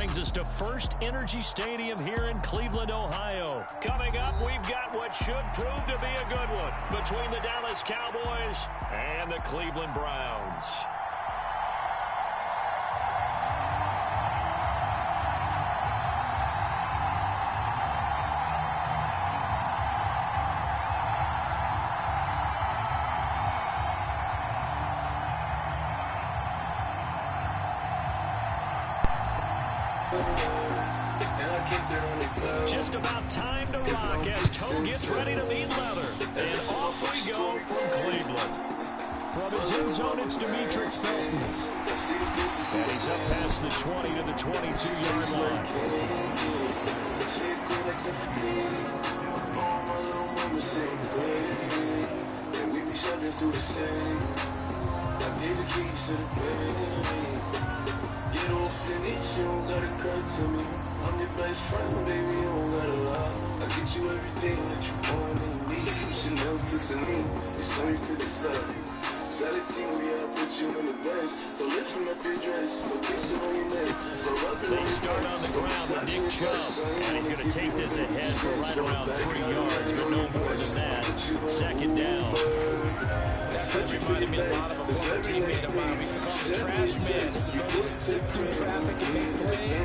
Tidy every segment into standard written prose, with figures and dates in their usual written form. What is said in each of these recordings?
brings us to First Energy Stadium here in Cleveland, Ohio. Coming up, we've got what should prove to be a good one between the Dallas Cowboys and the Cleveland Browns. Just about time to rock as Toe gets ready to meet leather. And off we go from Cleveland. From his end zone, it's Demetric Felton. And he's up past the 20 to the 22-yard line. Get off in it, you don't gotta cut to me. I'm your best friend, baby, you don't gotta lie. I get you everything that you want and need. From Chanel to Celine, it's so you could decide. Got a team, yeah, I put you in the best. So lifting up your dress, location on your neck. They start on the ground with Nick Chubb. And he's going to take this ahead for right around 3 yards, but no more than that. Second down. That reminded me a lot of a former teammate of mine. We used to call him the trash man. His ability to zip through traffic and make plays.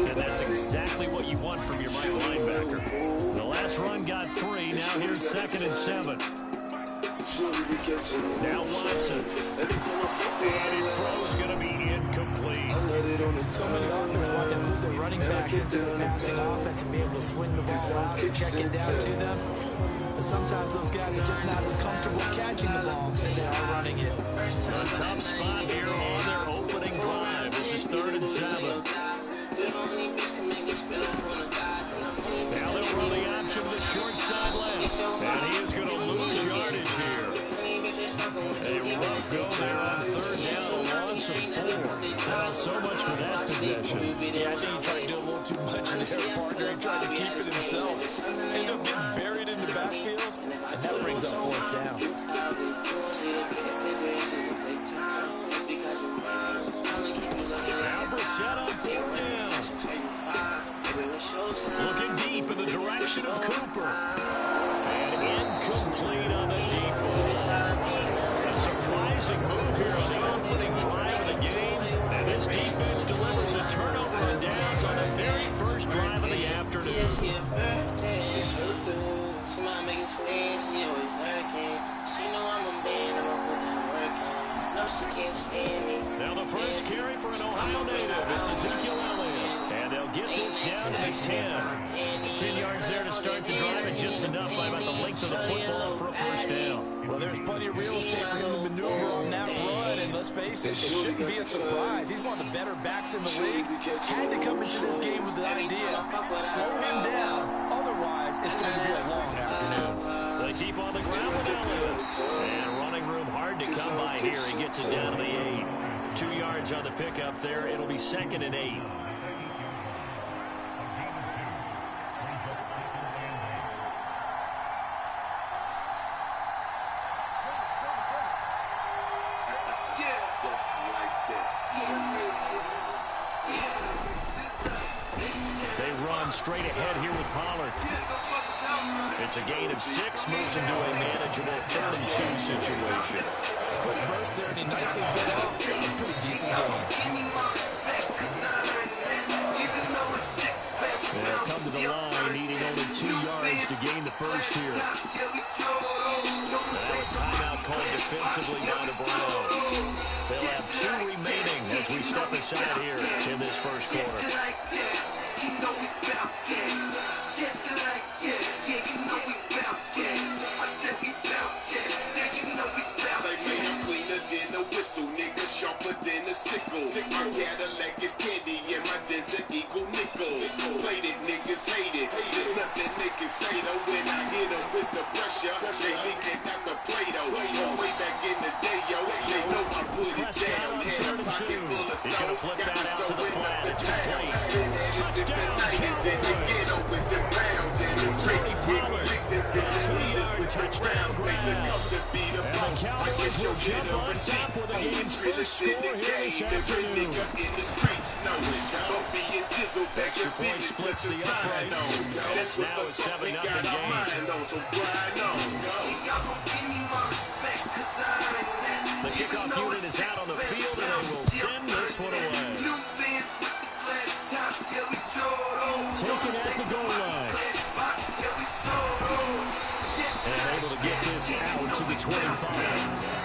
And that's exactly what you want from your right linebacker. The last run got 3. Now here's 2nd and 7. Now Watson. And his throw is going to be incomplete. So many offenses want to move their running backs into the passing offense and be able to swing the ball out and check it down to them. But sometimes those guys are just not as comfortable catching the ball as they are running it. A tough spot here on their opening drive. This is 3rd and 7. Now they'll run the option to the short side left. And he is going to lose yardage here. A rough go there on 3rd down, a loss of 4. Well, so much for that possession. Yeah, I think he tried to do a little too much there, partner. He tried to keep it himself. Ended up getting buried in the backfield, and that brings up 4th down. Now Brissett on 4th down. Looking deep in the direction of Cooper. And incomplete on the deep ball. A surprising move here on the opening drive of the game. And this defense delivers a turnover on downs on the very first drive of the afternoon. Now the first carry for an Ohio native. It's Ezekiel Elliott. And they'll get this down to the 10. 10 yards there to start the drive, and just enough by about the length of the football for a first down. Well, there's plenty of real estate for him to maneuver on that run, and let's face it, it shouldn't be a surprise. He's one of the better backs in the league. Had to come into this game with the idea, slow him down, otherwise it's going to be a long afternoon. They keep on the ground with Elliott. And running room hard to come by here. He gets it down to the 8. 2 yards on the pickup there. It'll be 2nd and 8. Straight ahead here with Pollard. It's a gain of 6, moves into a manageable 3rd and 2 situation. Quick burst there, and he nicely bit off. A pretty decent game. They'll come to the line, needing only 2 yards to gain the first here. Now a timeout called defensively by the Browns. They'll have 2 remaining as we step aside here in this first quarter. You know we bout that. Just like that. Yeah, you know we bout that. I said we bout that. Yeah, you know we bout that. They made it cleaner than a whistle, nigga, sharper than a sickle. My Cadillac is candy and my Desert Eagle nickel. Played it, niggas hate it. There's nothing they can say though. When I hit them with the pressure, they leaking out the Play-Doh. Way back in the day, yo, they know I put it down. Had a pocket full of He's gonna flip that out to the flat. It's complete. Touchdown, Tony Pollard. 2-yard touchdown grab. And the Cowboys will jump on top with the game's first score here this afternoon. Extra point splits the uprights. It's now a 7-0 game. The kickoff unit is out on the field, and they will send this one away. Taken at the goal line. And able to get this out to the 25.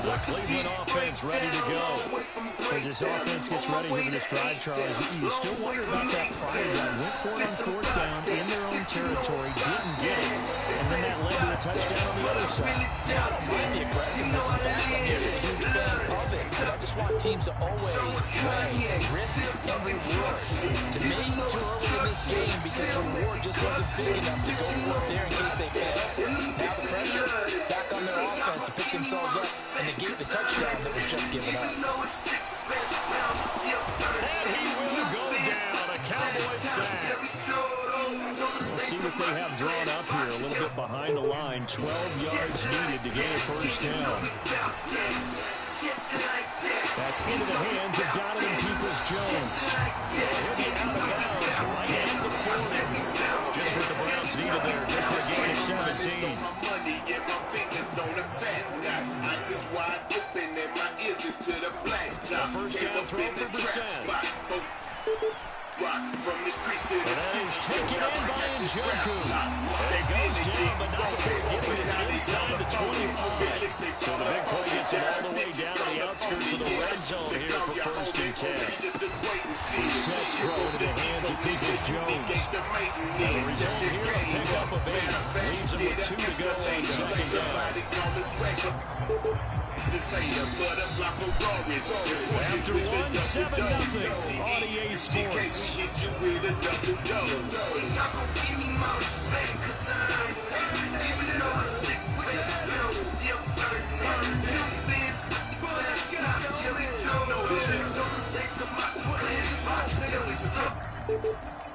The Cleveland offense ready to go. As this offense gets ready here for this drive, Charles, you still wonder about that prior drive. Went for it on fourth down in their own territory, didn't get it, and then that led to a touchdown on the other side. Yeah, I don't mind the aggressiveness. In fact, I'm usually a huge fan of it. But I just want teams to always weigh risk and reward. To me, too early in this game because the reward just wasn't big enough to go for it there in case they fail. Now the pressure back on their offense to pick themselves up and negate the touchdown that was just given up. And he will go down. A Cowboys sack. We'll see what they have drawn up here. A little bit behind the line. 12 yards needed to gain a first down. That's into the hands of Donovan Peoples-Jones. He'll be out of bounds right at the 40. Just what the Browns needed there. Good for a gain of 17. First down throw for Brissett. And that is taken in by Njoku. It goes down, but not before getting us inside the 25. So the big play gets him all the way down to the outskirts of the red zone here for first and 10. Brissett's throw into the hands of Peoples-Jones. And the result here, a pickup of 8. Leaves him with 2 to go on second down. After 1-7-0 on EA Sports.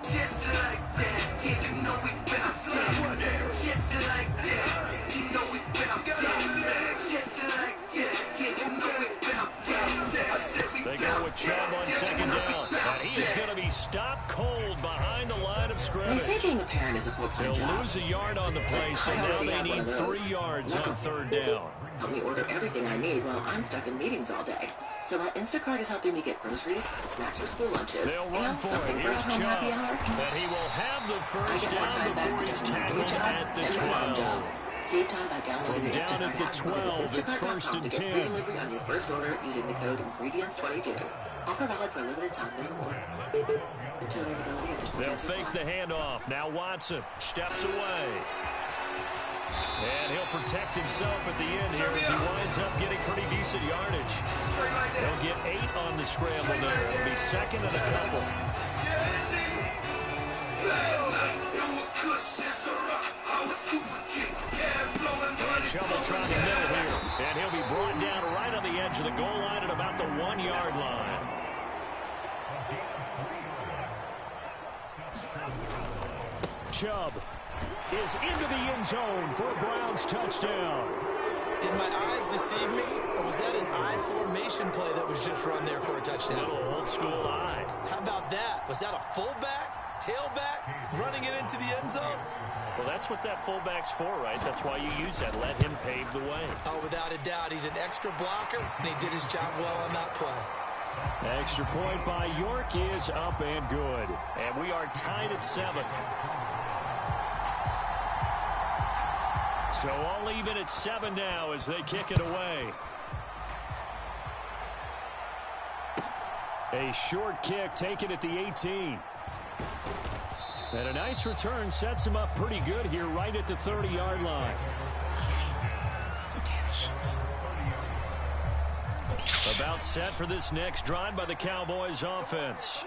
Just like that, you know we bounce back. Just like that, you know we bounce back. Just like that, you know we bounce back. They go with Chubb on second down. And he is going to be stopped cold behind the line of scrimmage. They say being a parent is a full-time job. They'll lose a yard on the play, so now they need 3 yards on third down. Help me order everything I need while I'm stuck in meetings all day. So while Instacart is helping me get groceries, snacks for school lunches, They'll run and for something it. for a Here's home happy Chubb. hour, And he will have the I first get more down time back before to he's do my day tackled job at the and my mom 12. job. Save time by downloading the From down Instacart at the app. 12, Visit it's first Instacart.com and to get 10. free delivery on your first order using the code INGREDIENTS22. Offer valid for a limited time, minimum order. Until availability of They'll fake the handoff. Now Watson steps away. And he'll protect himself at the end here as he winds up getting pretty decent yardage. They'll get 8 on the scramble there. It'll be second and a couple. Chubb will try the middle here. And he'll be brought down right on the edge of the goal line at about the 1-yard line. Chubb is into the end zone for a Browns touchdown. Did my eyes deceive me, or was that an I formation play that was just run there for a touchdown? Little old school eye. How about that? Was that a fullback, tailback, running it into the end zone? Well, that's what that fullback's for, right? That's why you use that. Let him pave the way. Oh, without a doubt. He's an extra blocker, and he did his job well on that play. Extra point by York is up and good. And we are tied at 7. So all even at 7 now as they kick it away. A short kick taken at the 18. And a nice return sets him up pretty good here right at the 30-yard line. About set for this next drive by the Cowboys offense.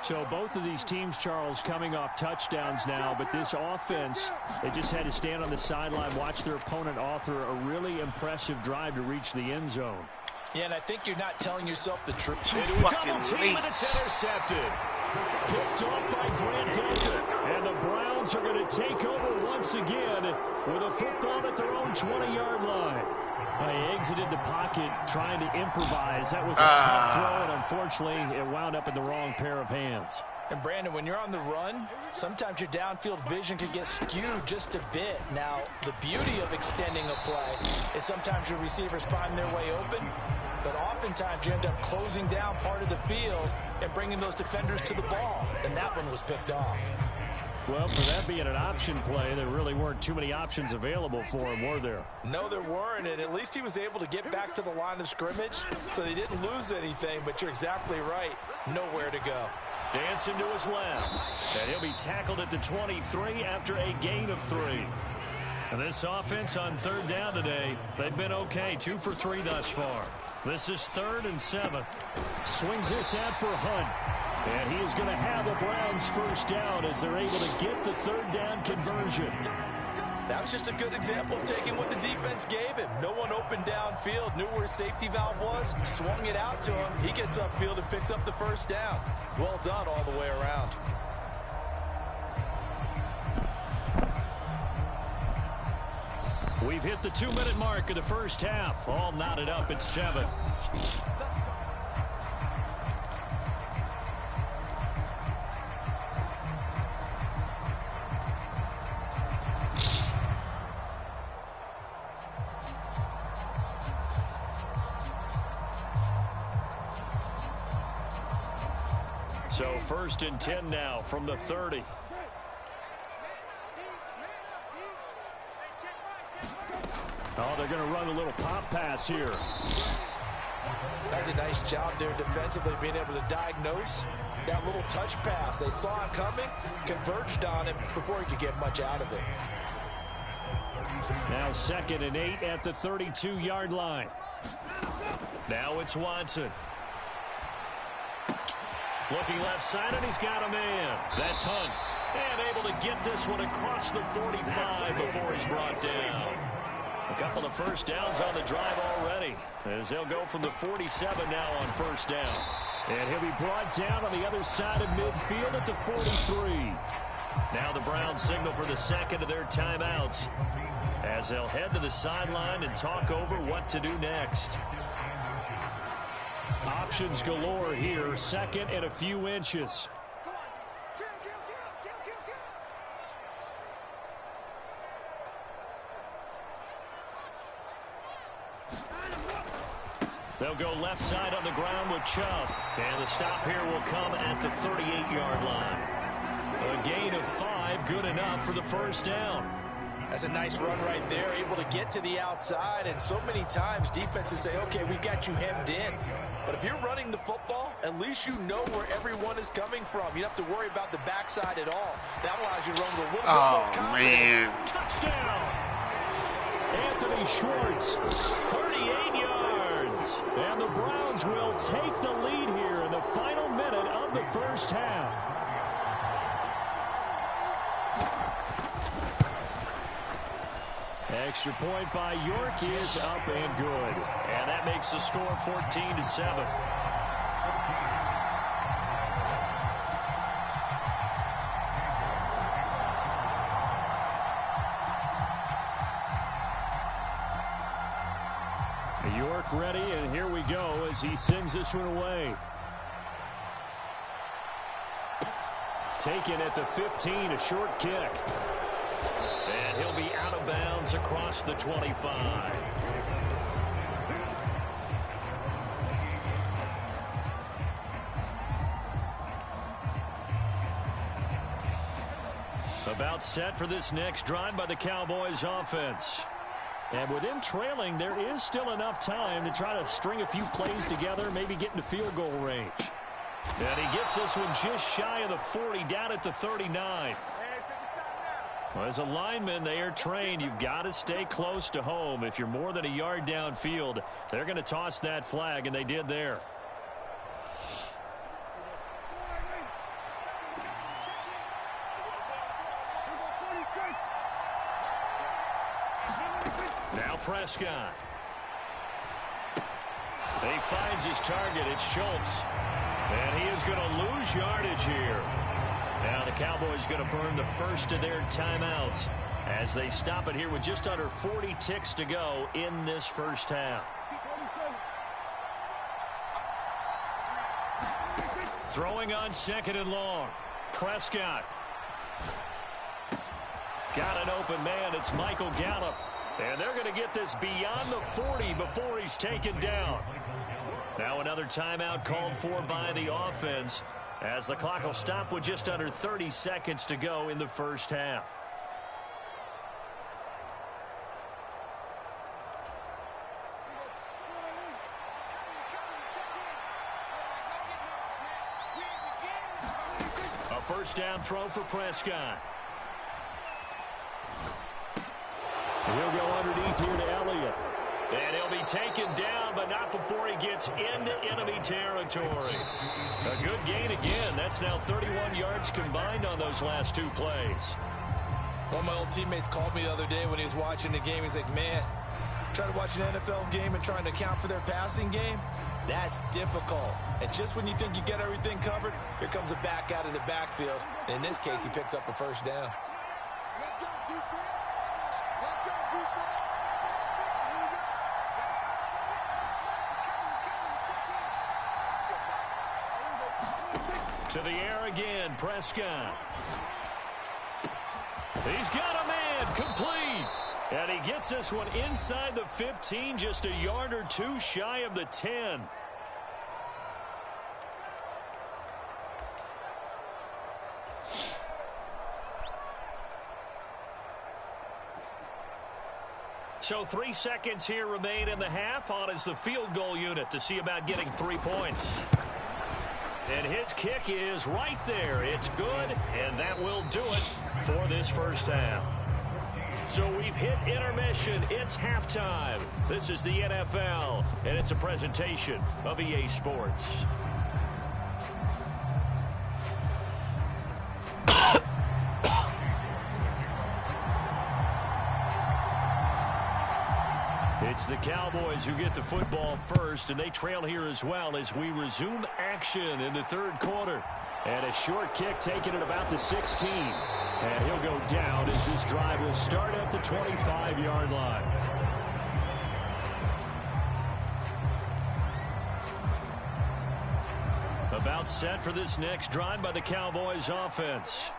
So both of these teams, Charles, coming off touchdowns now, but this offense, they just had to stand on the sideline, watch their opponent author a really impressive drive to reach the end zone. Yeah, and I think you're not telling yourself the truth. Into a double team, and it's intercepted. Picked off by Grant Duncan. And the Browns are going to take over once again with a football at their own 20-yard line. They exited the pocket trying to improvise. That was a tough throw, and unfortunately, it wound up in the wrong pair of hands. And, Brandon, when you're on the run, sometimes your downfield vision can get skewed just a bit. Now, the beauty of extending a play is sometimes your receivers find their way open, but oftentimes you end up closing down part of the field and bringing those defenders to the ball, and that one was picked off. Well, for that being an option play, there really weren't too many options available for him, were there? No, there weren't, and at least he was able to get back to the line of scrimmage, so they didn't lose anything, but you're exactly right, nowhere to go. Dancing to his left, and he'll be tackled at the 23 after a gain of 3. And this offense on third down today, they've been okay, 2 for 3 thus far. This is 3rd and 7. Swings this out for Hunt. And he is going to have the Browns first down as they're able to get the third down conversion. That was just a good example of taking what the defense gave him. No one open downfield, knew where his safety valve was, swung it out to him. He gets upfield and picks up the first down. Well done all the way around. We've hit the 2-minute mark of the first half. All knotted up at 7. So 1st and 10 now from the 30. Oh, they're going to run a little pop pass here. That's a nice job there defensively, being able to diagnose that little touch pass. They saw it coming, converged on it before he could get much out of it. Now 2nd and 8 at the 32-yard line. Now it's Watson. Looking left side, and he's got a man. That's Hunt. And able to get this one across the 45 before he's brought down. A couple of first downs on the drive already, as they'll go from the 47 now on first down. And he'll be brought down on the other side of midfield at the 43. Now the Browns signal for the second of their timeouts, as they'll head to the sideline and talk over what to do next. Options galore here, 2nd and a few inches. They'll go left side on the ground with Chubb. And the stop here will come at the 38-yard line. A gain of 5, good enough for the first down. That's a nice run right there, able to get to the outside. And so many times defenses say, okay, we've got you hemmed in. But if you're running the football, at least you know where everyone is coming from. You don't have to worry about the backside at all. That allows you to run with a little bit more confidence. Man. Touchdown! Anthony Schwartz, 38 yards. And the Browns will take the lead here in the final minute of the first half. Extra point by York is up and good. And that makes the score 14-7. York ready, and here we go as he sends this one away. Taken at the 15, a short kick. And he'll be out of bounds across the 25. About set for this next drive by the Cowboys offense. And with them trailing, there is still enough time to try to string a few plays together, maybe get into field goal range. And he gets this one just shy of the 40, down at the 39. Well, as a lineman, they are trained. You've got to stay close to home. If you're more than a yard downfield, they're going to toss that flag, and they did there. Now Prescott. He finds his target. It's Schultz. And he is going to lose yardage here. Now the Cowboys going to burn the first of their timeouts as they stop it here with just under 40 ticks to go in this first half. Throwing on 2nd and long. Prescott. Got an open man. It's Michael Gallup. And they're going to get this beyond the 40 before he's taken down. Now another timeout called for by the offense as the clock will stop with just under 30 seconds to go in the first half. A first down throw for Prescott. He'll go underneath here to Elliott. And he'll be taken down, but not before he gets into enemy territory. A good gain again. That's now 31 yards combined on those last 2 plays. One of my old teammates called me the other day when he was watching the game. He's like, man, trying to watch an NFL game and trying to account for their passing game, that's difficult. And just when you think you get everything covered, here comes a back out of the backfield. And in this case, he picks up a first down. Let's go, defense. Let's go, defense. To the air again, Prescott. He's got a man, complete. And he gets this one inside the 15, just a yard or 2 shy of the 10. So 3 seconds here remain in the half. On is the field goal unit to see about getting 3 points. And his kick is right there. It's good, and that will do it for this first half. So we've hit intermission. It's halftime. This is the NFL, and it's a presentation of EA Sports. It's the Cowboys who get the football first, and they trail here as well as we resume action in the third quarter. And a short kick taken at about the 16. And he'll go down as this drive will start at the 25-yard line. About set for this next drive by the Cowboys offense.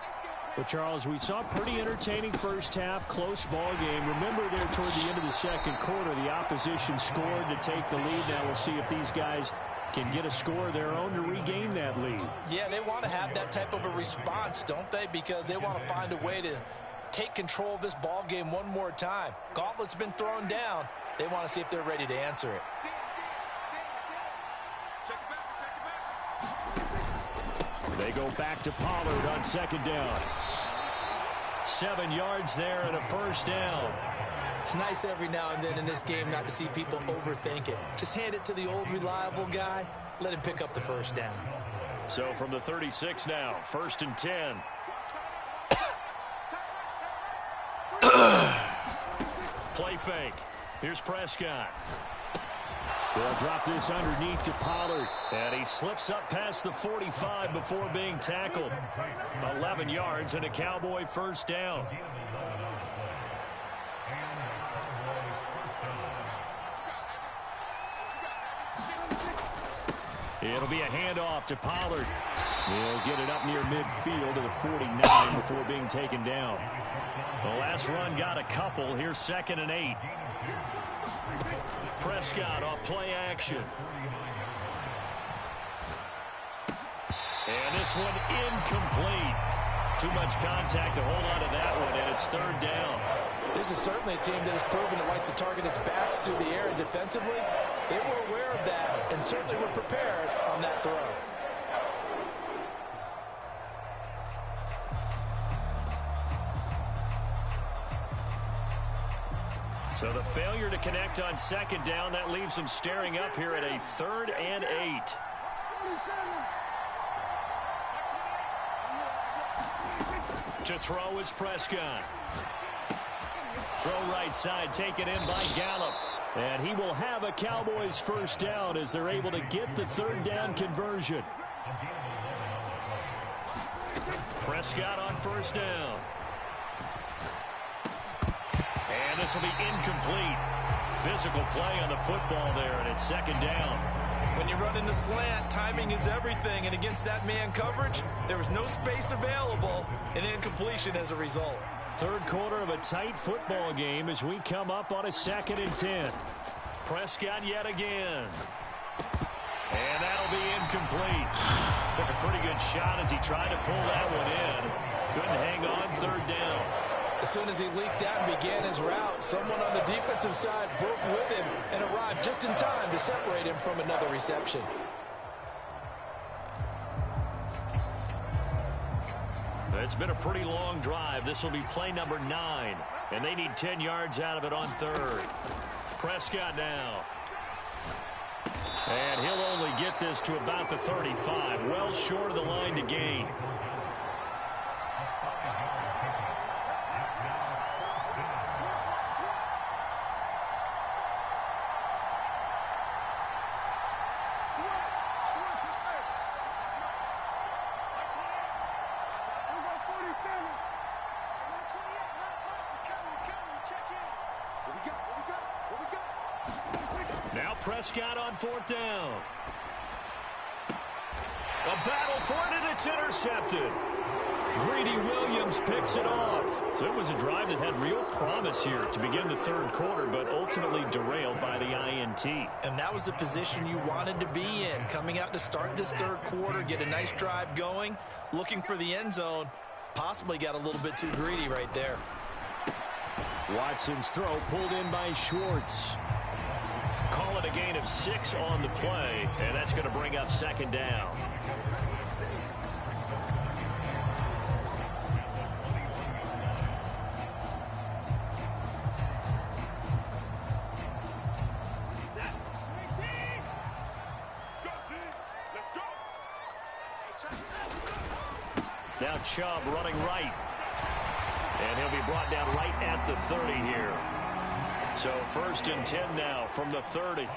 Well, Charles, we saw a pretty entertaining first half, close ball game. Remember there toward the end of the second quarter, the opposition scored to take the lead. Now we'll see if these guys can get a score of their own to regain that lead. Yeah, they want to have that type of a response, don't they? Because they want to find a way to take control of this ball game one more time. Gauntlet's been thrown down. They want to see if they're ready to answer it. They go back to Pollard on second down. 7 yards there and a first down. It's nice every now and then in this game not to see people overthink it. Just hand it to the old reliable guy. Let him pick up the first down. So from the 36 now, 1st and 10. Play fake. Here's Prescott. They'll drop this underneath to Pollard. And he slips up past the 45 before being tackled. 11 yards and a Cowboy first down. It'll be a handoff to Pollard. He'll get it up near midfield to the 49 before being taken down. The last run got a couple. Here's 2nd and 8. Prescott off play action. And this one incomplete. Too much contact to hold on to that one, and it's 3rd down. This is certainly a team that has proven it likes to target its backs through the air, and defensively, they were aware of that and certainly were prepared on that throw. So the failure to connect on 2nd down, that leaves them staring up here at a 3rd and 8. To throw is Prescott. Throw right side, taken in by Gallup. And he will have a Cowboys first down as they're able to get the third down conversion. Prescott on first down. And this will be incomplete. Physical play on the football there, and it's second down. When you run in the slant, timing is everything, and against that man coverage, there was no space available, and incompletion as a result. Third quarter of a tight football game as we come up on a 2nd and 10. Prescott yet again. And that'll be incomplete. Took a pretty good shot as he tried to pull that one in. Couldn't hang on third down. As soon as he leaked out and began his route, someone on the defensive side broke with him and arrived just in time to separate him from another reception. It's been a pretty long drive. This will be play number 9, and they need 10 yards out of it on third. Prescott now. And he'll only get this to about the 35, well short of the line to gain. Now Prescott on 4th down. A battle for it, and it's intercepted. Greedy Williams picks it off. So it was a drive that had real promise here to begin the third quarter, but ultimately derailed by the INT. And that was the position you wanted to be in, coming out to start this third quarter, get a nice drive going, looking for the end zone. Possibly got a little bit too greedy right there. Watson's throw pulled in by Schwartz. Call it a gain of 6 on the play, and that's going to bring up second down. Now Chubb running right. And he'll be brought down right at the 30 here. So 1st and 10 now from the 30.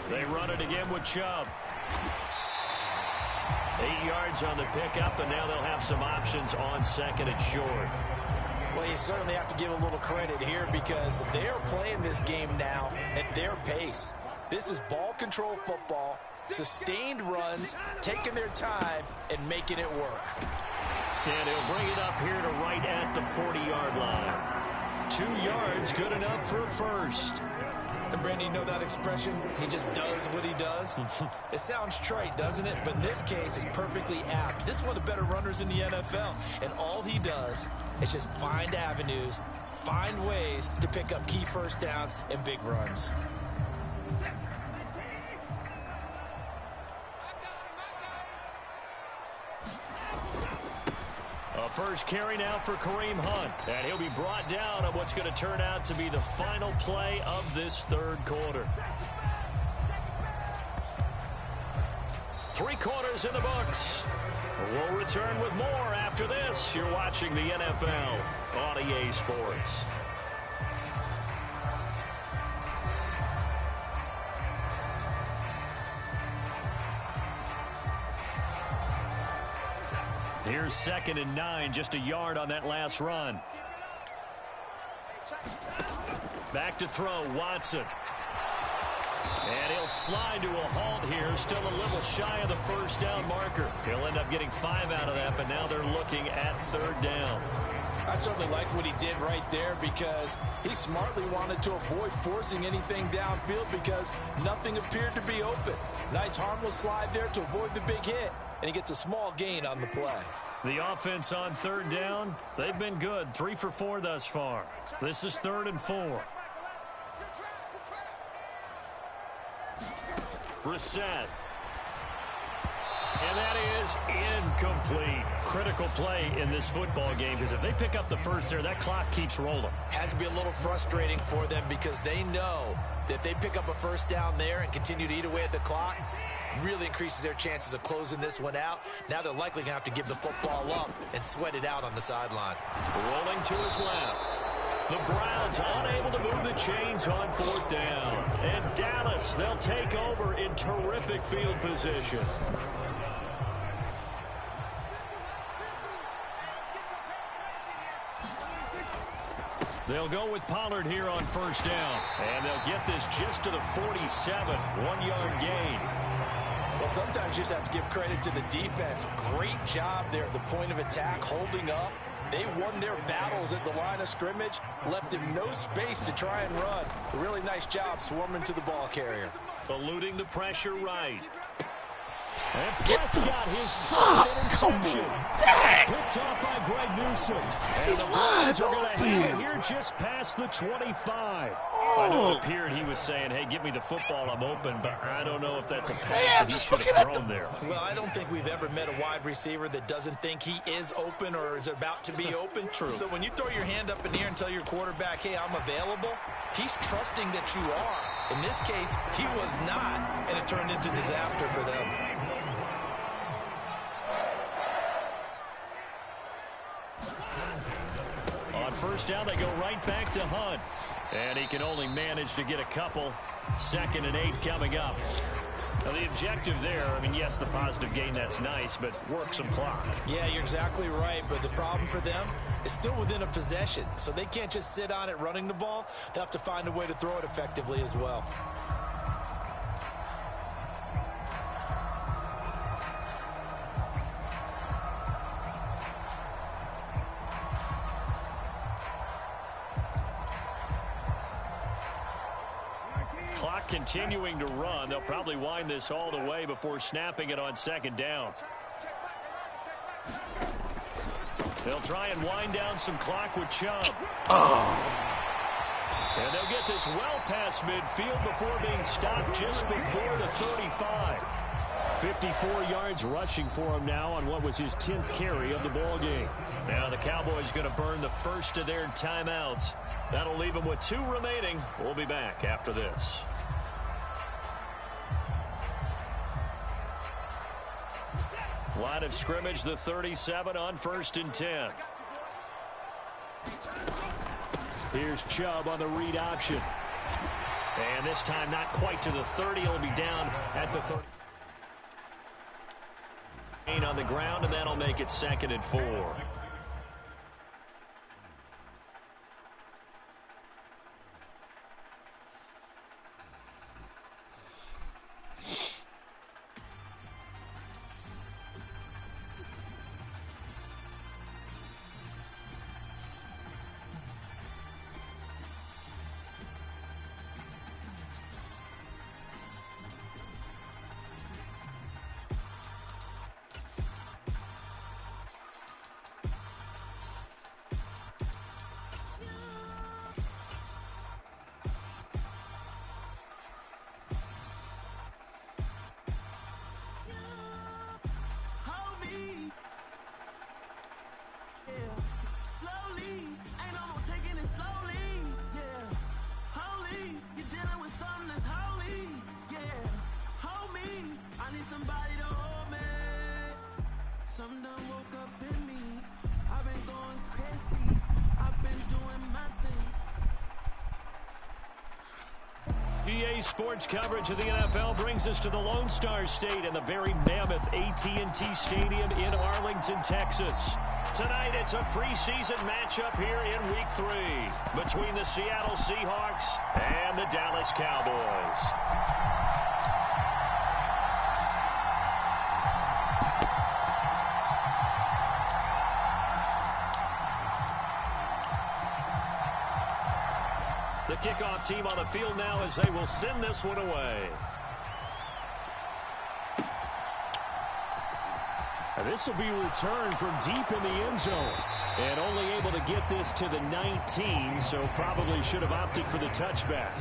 They run it again with Chubb. 8 yards on the pickup, and now they'll have some options on 2nd and short. Well, you certainly have to give a little credit here because they are playing this game now at their pace. This is ball control football, sustained runs, taking their time, and making it work. And he'll bring it up here to right at the 40-yard line. 2 yards, good enough for a first. And Brandy, you know that expression? He just does what he does. It sounds trite, doesn't it? But in this case, it's perfectly apt. This is one of the better runners in the NFL. And all he does is just find avenues, find ways to pick up key first downs and big runs. First carry now for Kareem Hunt. And he'll be brought down on what's going to turn out to be the final play of this third quarter. 3 quarters in the books. We'll return with more after this. You're watching the NFL on EA Sports. Here's 2nd and 9, just a yard on that last run. Back to throw, Watson. And he'll slide to a halt here, still a little shy of the first down marker. He'll end up getting 5 out of that, but now they're looking at 3rd down. I certainly like what he did right there because he smartly wanted to avoid forcing anything downfield because nothing appeared to be open. Nice harmless slide there to avoid the big hit, and he gets a small gain on the play. The offense on 3rd down, they've been good. 3 for 4 thus far. This is 3rd and 4. Brissett. And that is incomplete. Critical play in this football game because if they pick up the first there, that clock keeps rolling. Has to be a little frustrating for them because they know that if they pick up a first down there and continue to eat away at the clock, really increases their chances of closing this one out. Now they're likely going to have to give the football up and sweat it out on the sideline. Rolling to his left. The Browns unable to move the chains on 4th down. And Dallas, they'll take over in terrific field position. They'll go with Pollard here on 1st down. And they'll get this just to the 47, 1-yard gain. Well, sometimes you just have to give credit to the defense. Great job there at the point of attack, holding up. They won their battles at the line of scrimmage, left him no space to try and run. A really nice job swarming to the ball carrier. Eluding the pressure right. And Prescott, his third interception. Picked off by Greg Newsome. And the Browns are going to have it here just past the 25. I know it appeared he was saying, hey, give me the football, I'm open, but I don't know if that's a pass that he should have thrown there. Well, I don't think we've ever met a wide receiver that doesn't think he is open or is about to be open. True. So when you throw your hand up in the air and tell your quarterback, hey, I'm available, he's trusting that you are. In this case, he was not, and it turned into disaster for them. On 1st down, they go right back to Hunt. And he can only manage to get a couple. 2nd and 8 coming up. Now, the objective there, I mean, yes, the positive gain, that's nice, but work some clock. Yeah, you're exactly right, but the problem for them is still within a possession. So they can't just sit on it running the ball. They'll have to find a way to throw it effectively as well. Clock continuing to run. They'll probably wind this all the way before snapping it on 2nd down. They'll try and wind down some clock with Chubb. And they'll get this well past midfield before being stopped just before the 35. 54 yards rushing for him now on what was his 10th carry of the ball game. Now the Cowboys going to burn the first of their timeouts. That'll leave them with 2 remaining. We'll be back after this. Line of scrimmage, the 37 on 1st and 10. Here's Chubb on the read option. And this time not quite to the 30. He'll be down at the 30. On the ground, and that'll make it 2nd and 4. EA Sports coverage of the NFL brings us to the Lone Star State and the very mammoth AT&T Stadium in Arlington, Texas. Tonight, it's a preseason matchup here in Week 3 between the Seattle Seahawks and the Dallas Cowboys. The kickoff team on the field now as they will send this one away. And this will be returned from deep in the end zone. And only able to get this to the 19, so probably should have opted for the touchback.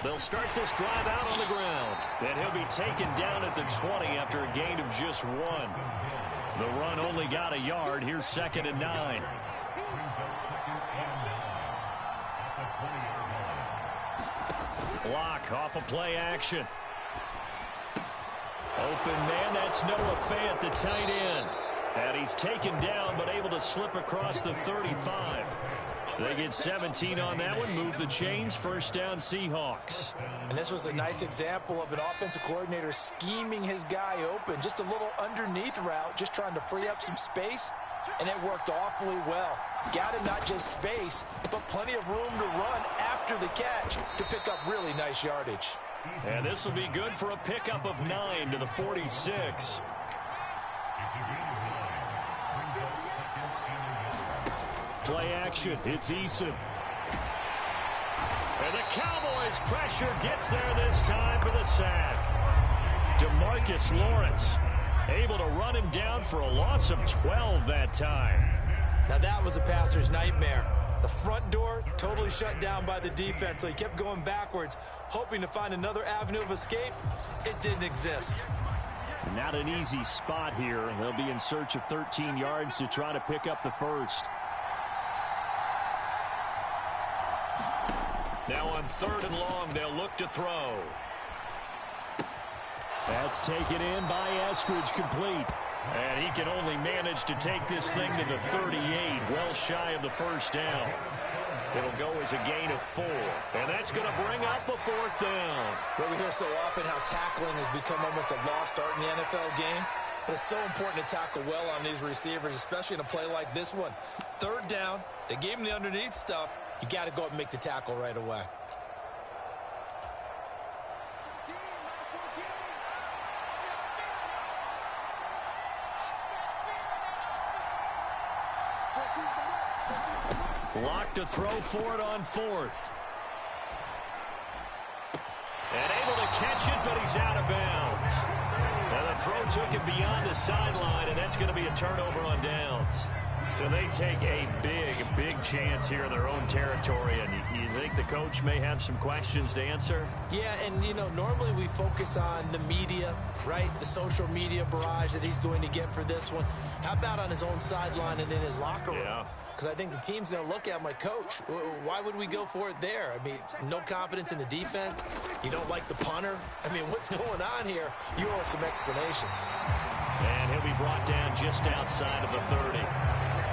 They'll start this drive out on the ground. And he'll be taken down at the 20 after a gain of just 1. The run only got a yard. Here's 2nd and 9. Block off of play action. Open man, that's Noah Fant, the tight end. And he's taken down, but able to slip across the 35. They get 17 on that one, move the chains, first down Seahawks. And this was a nice example of an offensive coordinator scheming his guy open. Just a little underneath route, just trying to free up some space, and it worked awfully well. Got him not just space, but plenty of room to run after the catch to pick up really nice yardage. And this will be good for a pickup of 9 to the 46. Play action, it's Eason. And the Cowboys' pressure gets there this time for the sack. DeMarcus Lawrence able to run him down for a loss of 12 that time. Now that was a passer's nightmare. The front door totally shut down by the defense, so he kept going backwards, hoping to find another avenue of escape. It didn't exist. Not an easy spot here. They'll be in search of 13 yards to try to pick up the first. Now on 3rd and long, they'll look to throw. That's taken in by Eskridge, complete. And he can only manage to take this thing to the 38, well shy of the first down. It'll go as a gain of 4. And that's going to bring up a 4th down. Well, we hear so often how tackling has become almost a lost art in the NFL game. But it's so important to tackle well on these receivers, especially in a play like this one. 3rd down, they gave him the underneath stuff. You got to go up and make the tackle right away. Locked to throw for it on 4th. And able to catch it, but he's out of bounds. And the throw took him beyond the sideline, and that's going to be a turnover on downs. So they take a big chance here in their own territory. And you think the coach may have some questions to answer? Yeah, and, you know, normally we focus on the media, right? The social media barrage that he's going to get for this one. How about on his own sideline and in his locker room? Yeah. Because I think the team's going to look at my coach. Why would we go for it there? I mean, no confidence in the defense. You don't like the punter. I mean, what's going on here? You owe some explanations. And he'll be brought down just outside of the 30.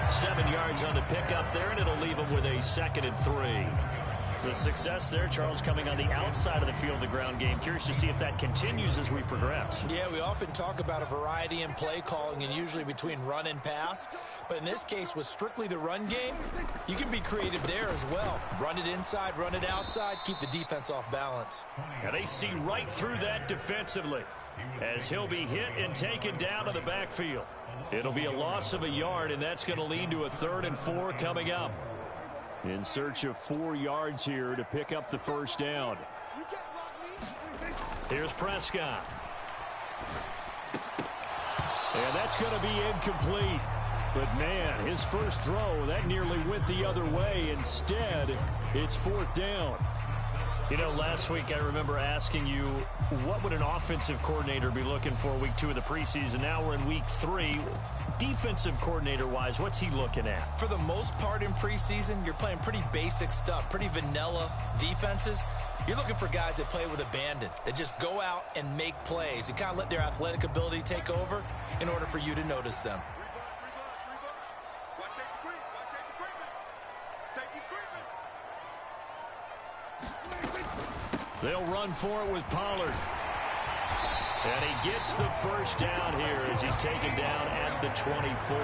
7 yards on the pickup there, and it'll leave him with a 2nd and 3. The success there, Charles, coming on the outside of the field, the ground game. Curious to see if that continues as we progress. Yeah, we often talk about a variety in play calling and usually between run and pass. But in this case, with strictly the run game, you can be creative there as well. Run it inside, run it outside, keep the defense off balance. Now they see right through that defensively as he'll be hit and taken down to the backfield. It'll be a loss of a yard, and that's going to lead to a 3rd and 4 coming up. In search of 4 yards here to pick up the first down. Here's Prescott. And that's going to be incomplete. But, man, his first throw, that nearly went the other way. Instead, it's 4th down. You know, last week I remember asking you, what would an offensive coordinator be looking for week 2 of the preseason? Now we're in week 3. Defensive coordinator-wise, what's he looking at? For the most part in preseason, you're playing pretty basic stuff, pretty vanilla defenses. You're looking for guys that play with abandon, that just go out and make plays and kind of let their athletic ability take over in order for you to notice them. They'll run for it with Pollard. And he gets the first down here as he's taken down at the 24.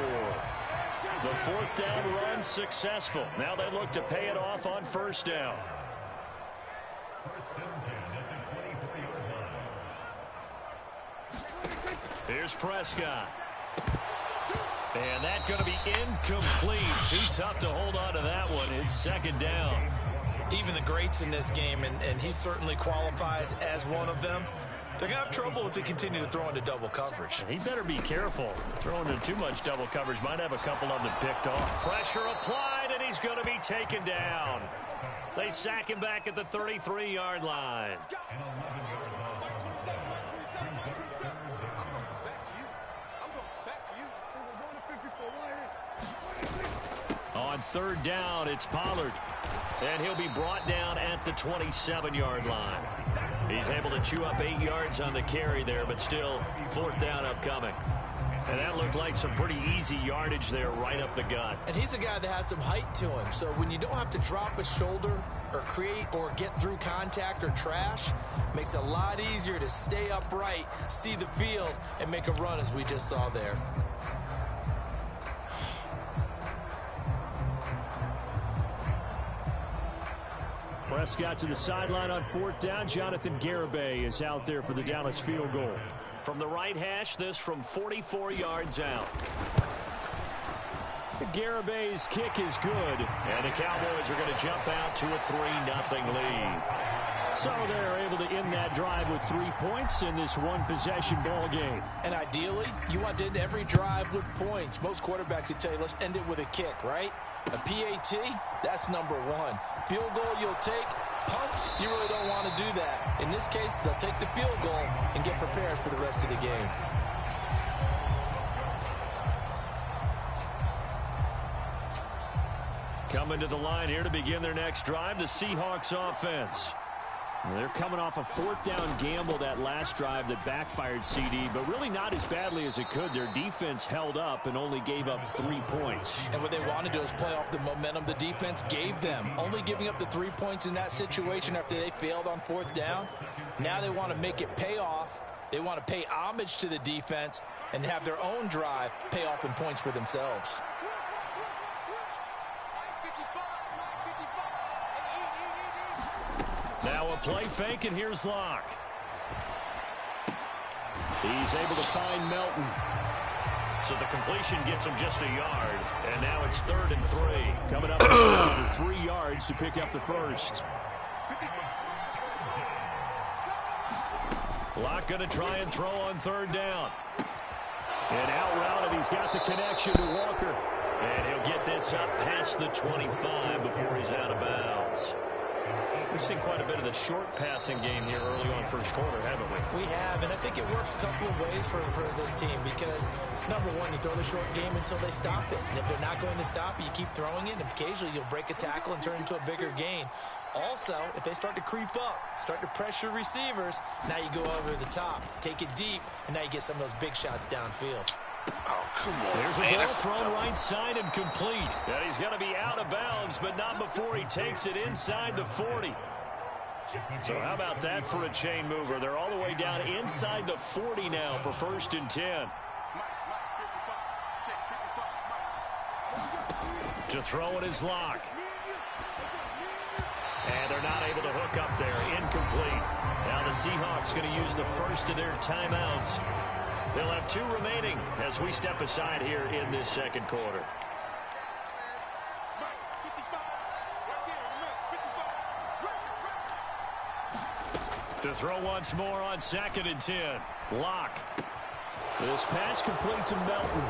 The 4th down run successful. Now they look to pay it off on first down. Here's Prescott. And that's going to be incomplete. Too tough to hold on to that one. It's 2nd down. Even the greats in this game, and he certainly qualifies as one of them, they're going to have trouble if they continue to throw into double coverage. He better be careful. Throwing into too much double coverage might have a couple of them picked off. Pressure applied, and he's going to be taken down. They sack him back at the 33-yard line. On third down, it's Pollard. And he'll be brought down at the 27-yard line. He's able to chew up 8 yards on the carry there, but still fourth down upcoming. And that looked like some pretty easy yardage there right up the gut. And he's a guy that has some height to him. So when you don't have to drop a shoulder or create or get through contact or trash, makes it a lot easier to stay upright, see the field, and make a run as we just saw there. Prescott to the sideline on fourth down. Jonathan Garibay is out there for the Dallas field goal. From the right hash, this from 44 yards out. Garibay's kick is good, and the Cowboys are going to jump out to a 3-0 lead. So they're able to end that drive with 3 points in this one-possession ball game. And ideally, you want to end every drive with points. Most quarterbacks would tell you, let's end it with a kick, right? A PAT, that's number one. Field goal you'll take. Punts, you really don't want to do that. In this case, they'll take the field goal and get prepared for the rest of the game. Coming to the line here to begin their next drive, the Seahawks offense. They're coming off a fourth down gamble that last drive that backfired CD, but really not as badly as it could. Their defense held up and only gave up 3 points. And what they want to do is play off the momentum the defense gave them. Only giving up the 3 points in that situation after they failed on fourth down. Now they want to make it pay off. They want to pay homage to the defense and have their own drive pay off in points for themselves. Now a play fake, and here's Locke. He's able to find Melton. So the completion gets him just a yard, and now it's 3rd and 3. Coming up for 3 yards to pick up the first. Locke going to try and throw on 3rd down. And out routed, he's got the connection to Walker. And he'll get this up past the 25 before he's out of bounds. We've seen quite a bit of the short passing game here early on first quarter, haven't we? We have, and I think it works a couple of ways for this team because, number one, you throw the short game until they stop it. And if they're not going to stop it, you keep throwing it, and occasionally you'll break a tackle and turn into a bigger gain. Also, if they start to creep up, start to pressure receivers, now you go over the top, take it deep, and now you get some of those big shots downfield. Oh, come on. There's a ball thrown right side and complete. And he's going to be out of bounds, but not before he takes it inside the 40. So how about that for a chain mover? They're all the way down inside the 40 now for 1st and 10. To throw it is Locke. And they're not able to hook up there. Incomplete. Now the Seahawks going to use the first of their timeouts. They'll have 2 remaining as we step aside here in this second quarter. To throw once more on 2nd and 10. Locke. This pass complete to Melton.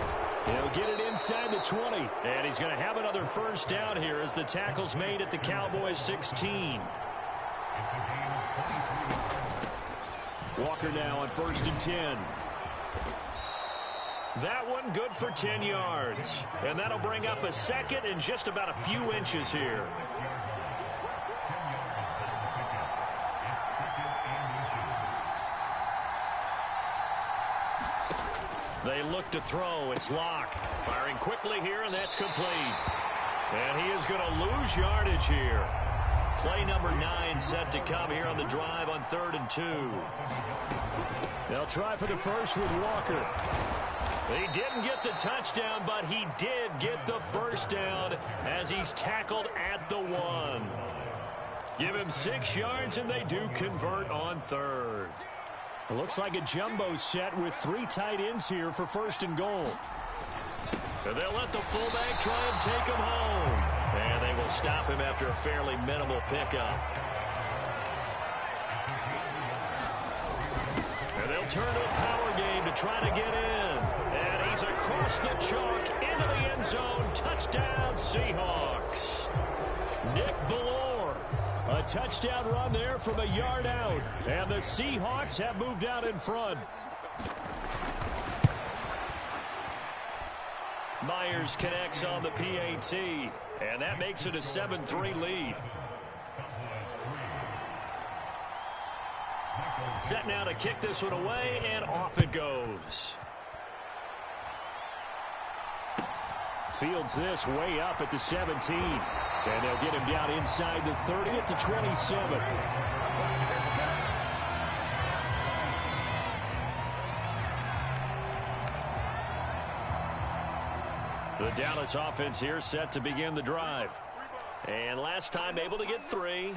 He'll get it inside the 20. And he's going to have another first down here as the tackle's made at the Cowboys 16. Walker now on 1st and 10. That one good for 10 yards. And that'll bring up a second and just about a few inches here. They look to throw. It's Locke. Firing quickly here, and that's complete. And he is going to lose yardage here. Play number 9 set to come here on the drive on 3rd and 2. They'll try for the first with Walker. He didn't get the touchdown, but he did get the first down as he's tackled at the 1. Give him 6 yards, and they do convert on 3rd. It looks like a jumbo set with 3 tight ends here for 1st and goal. And they'll let the fullback try and take him home. And they will stop him after a fairly minimal pickup. And they'll turn to a power game to try to get in. And he's across the chalk into the end zone. Touchdown, Seahawks. touchdown run there from a yard out. And the Seahawks have moved out in front. Myers connects on the PAT, and that makes it a 7-3 lead. Set now to kick this one away, and off it goes. Fields this way up at the 17. And they'll get him down inside the 30 at the 27. The Dallas offense here set to begin the drive. And last time able to get 3.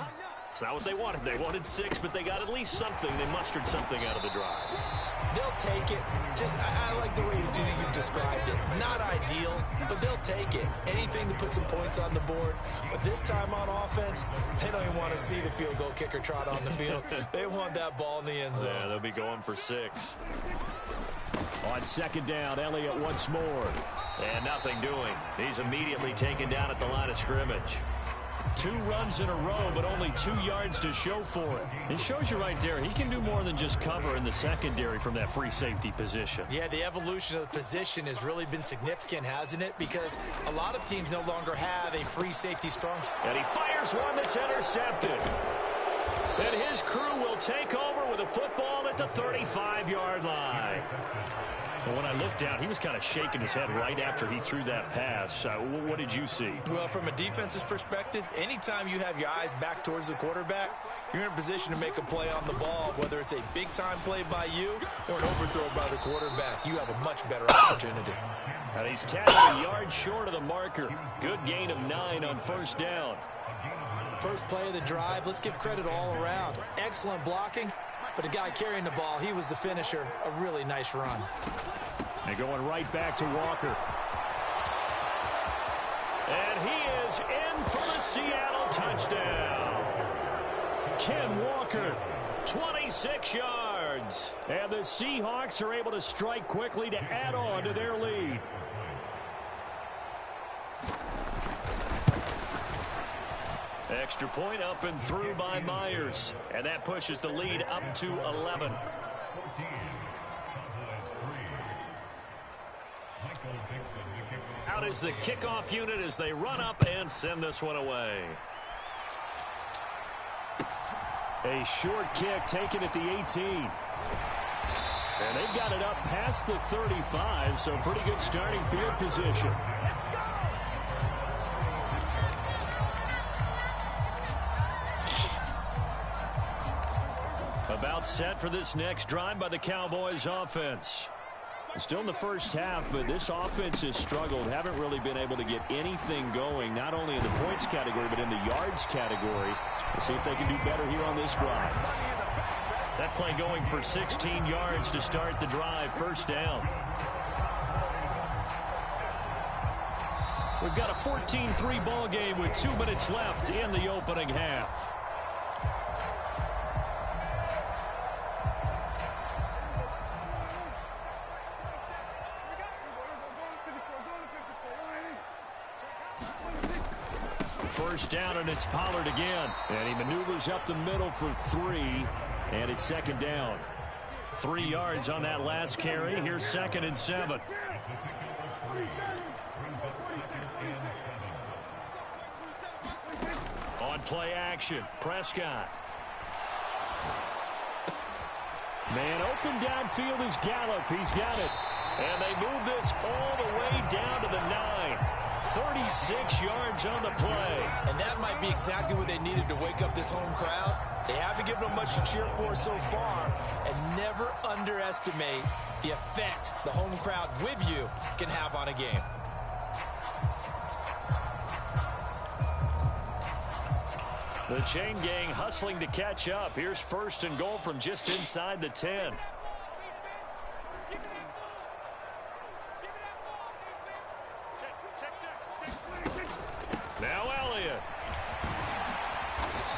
It's not what they wanted. They wanted 6, but they got at least something. They mustered something out of the drive. They'll take it. I like the way you've described it. Not ideal, but they'll take it. Anything to put some points on the board. But this time on offense, they don't even want to see the field goal kicker trot on the field. They want that ball in the end zone. Yeah, they'll be going for 6. On second down, Elliott once more. And nothing doing. He's immediately taken down at the line of scrimmage. 2 runs in a row, but only 2 yards to show for it. It shows you right there, he can do more than just cover in the secondary from that free safety position. Yeah, the evolution of the position has really been significant, hasn't it? Because a lot of teams no longer have a free safety strong. And he fires one that's intercepted. And his crew will take over with a football at the 35-yard line. And when I looked down, he was kind of shaking his head right after he threw that pass. What did you see? Well, from a defense's perspective, anytime you have your eyes back towards the quarterback, you're in a position to make a play on the ball, whether it's a big-time play by you or an overthrow by the quarterback. You have a much better opportunity. And he's tackled a yard short of the marker. Good gain of 9 on first down. First play of the drive, let's give credit all around. Excellent blocking, but the guy carrying the ball, he was the finisher. A really nice run. And going right back to Walker. And he is in for the Seattle touchdown. Ken Walker, 26 yards. And the Seahawks are able to strike quickly to add on to their lead. Extra point up and through by Myers. And that pushes the lead up to 11. Out is the kickoff unit as they run up and send this one away. A short kick taken at the 18. And they've got it up past the 35, so pretty good starting field position. About set for this next drive by the Cowboys offense. Still in the first half, but this offense has struggled. Haven't really been able to get anything going, not only in the points category, but in the yards category. We'll see if they can do better here on this drive. That play going for 16 yards to start the drive. First down. We've got a 14-3 ball game with 2 minutes left in the opening half. First down, and it's Pollard again. And he maneuvers up the middle for 3, and it's second down. 3 yards on that last carry. Here's 2nd and 7. On play action, Prescott. Man open downfield is Gallup. He's got it. And they move this all the way down to the 9. 36 yards on the play. And that might be exactly what they needed to wake up this home crowd. They haven't given them much to cheer for so far. And never underestimate the effect the home crowd with you can have on a game. The chain gang hustling to catch up. Here's 1st and goal from just inside the 10. Now Elliott.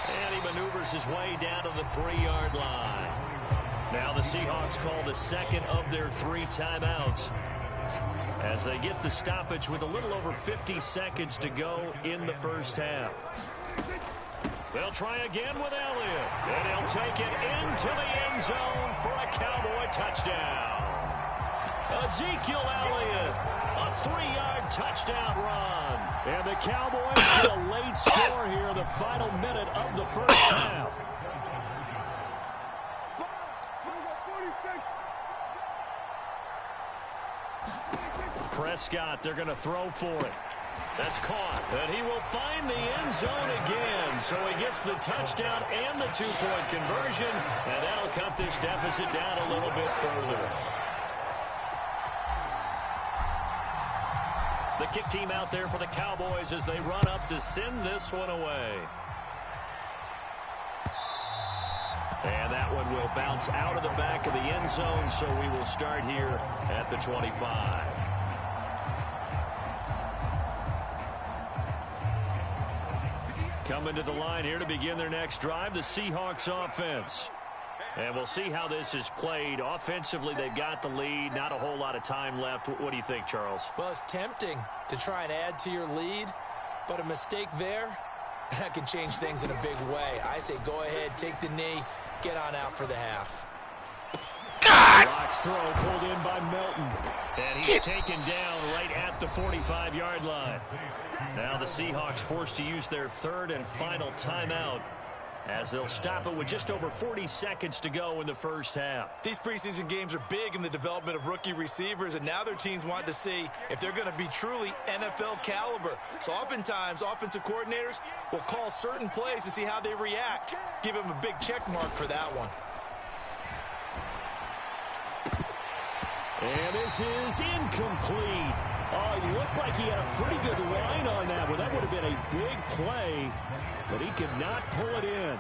And he maneuvers his way down to the 3-yard line. Now the Seahawks call the second of their 3 timeouts as they get the stoppage with a little over 50 seconds to go in the first half. They'll try again with Elliott. And he'll take it into the end zone for a Cowboy touchdown. Ezekiel Elliott, a 3-yard touchdown run. And the Cowboys get a late score here in the final minute of the first half. Prescott, they're going to throw for it. That's caught. And he will find the end zone again. So he gets the touchdown and the 2-point conversion. And that'll cut this deficit down a little bit further. The kick team out there for the Cowboys as they run up to send this one away. And that one will bounce out of the back of the end zone, so we will start here at the 25. Coming to the line here to begin their next drive, the Seahawks offense. And we'll see how this is played. Offensively, they've got the lead. Not a whole lot of time left. What do you think, Charles? Well, it's tempting to try and add to your lead, but a mistake there, that can change things in a big way. I say go ahead, take the knee, get on out for the half. Locke's throw pulled in by Melton. And he's taken down right at the 45-yard line. Now the Seahawks forced to use their third and final timeout as they'll stop it with just over 40 seconds to go in the first half. These preseason games are big in the development of rookie receivers, and now their teams want to see if they're going to be truly NFL caliber. So oftentimes, offensive coordinators will call certain plays to see how they react. Give them a big check mark for that one. And this is incomplete. Oh, he looked like he had a pretty good line on that one. That would have been a big play, but he could not pull it in.